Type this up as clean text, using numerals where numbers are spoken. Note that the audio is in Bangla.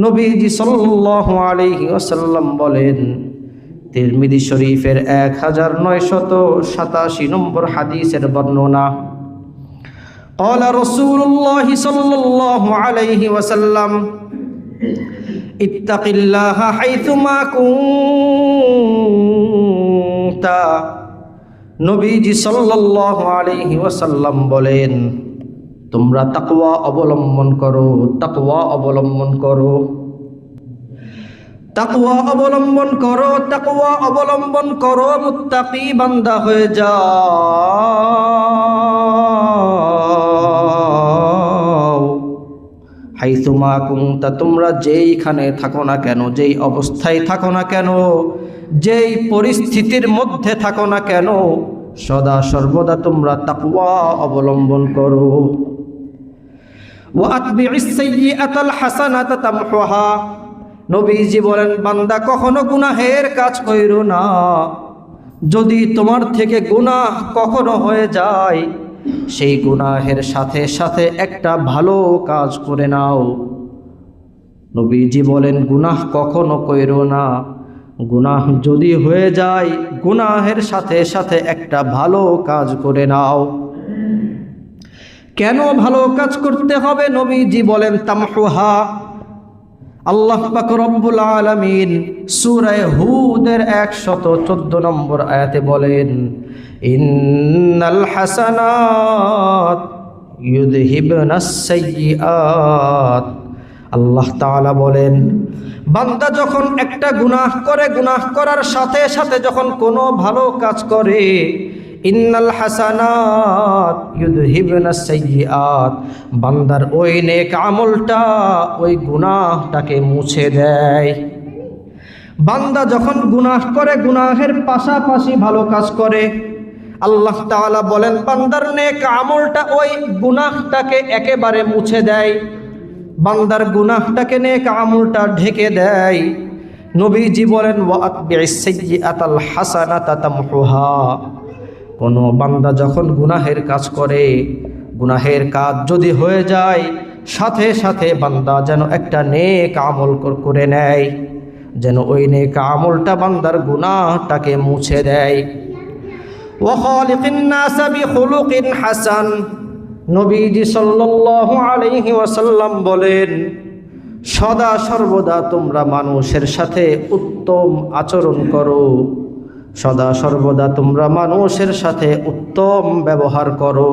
নবীজি সাল্লাল্লাহু আলাইহি ওয়াসাল্লাম বলেন, তিরমিজি শরীফের 1987 নম্বর হাদিসের বর্ণনা, قال رسول الله صلى الله عليه وسلم اتق الله حيثما كنت। নবীজি সাল্লাল্লাহু আলাইহি ওয়াসাল্লাম বলেন, তোমরা তাকওয়া অবলম্বন করো, তাকওয়া অবলম্বন করো, তাকওয়া অবলম্বন করো, তাকওয়া অবলম্বন করো, মুত্তাকি বান্দা হয়ে যাও। হাইসুমা কুনতা, তোমরা যেইখানে থাকো না কেন, যেই অবস্থায় থাকো না কেন, যেই পরিস্থিতির মধ্যে থাকো না কেন, সদা সর্বদা তোমরা তাকওয়া অবলম্বন করো। ওয়া আতবি'is সাইয়্যাতাল হাসানাতা তামহুহা। নবীজি বলেন, বান্দা কখনো গুনাহের কাজ কইরো না। যদি তোমার থেকে গুনাহ কখনো হয়ে যায়, সেই গুনাহের সাথে সাথে একটা ভালো কাজ করে নাও। নবীজি বলেন, গুনাহ কখনো কইরো না। গুনাহ যদি হয়ে যায়, গুনাহের সাথে সাথে একটা ভালো কাজ করে নাও। কেন ভালো কাজ করতে হবে? নবীজি বলেন, তামহুহা। আল্লাহ পাক রব্বুল আলামিন সূরা হুদের 114 নম্বর আয়াতে বলেন, ইন্নাল হাসানাত ইউযহিবনাস সাইয়্যাত। আল্লাহ তাআলা বলেন, বান্দা যখন একটা গুনাহ করে, গুনাহ করার সাথে সাথে যখন কোনো ভালো কাজ করে, ইন্নাল হাসানাত ইউযহিবনাস সাইয়্যাত, বান্দার ওই নেক আমলটা ওই গুনাহটাকে মুছে দেয়। বান্দা যখন গুনাহ করে, গুনাহের পাশাপাশি ভালো কাজ করে, আল্লাহ তাআলা বলেন বান্দার নেক আমলটা ওই গুনাহটাকে একেবারে মুছে দেয়, বান্দার গুনাহটাকে নেক আমলটা ঢেকে দেয়। নবীজি বলেন, ওয়া আতবি'is সাইয়্যাতাল হাসানাতা তামহুহা। কোনো বান্দা যখন গুনাহের কাজ করে, গুনাহের কাজ যদি হয়ে যায়, সাথে সাথে বান্দা যেন একটা নেক আমল করে নেয়, যেন ওই নেক আমলটা বান্দার গুনাহটাকে মুছে দেয়। ওয়া খালিকিন নাসা বিখুলুকিন হাসান। নবীজি সাল্লাল্লাহু আলাইহি ওয়াসাল্লাম বলেন, সদা সর্বদা তোমরা মানুষের সাথে উত্তম আচরণ করো, সদা সর্বদা তোমরা মানুষের সাথে উত্তম ব্যবহার করো।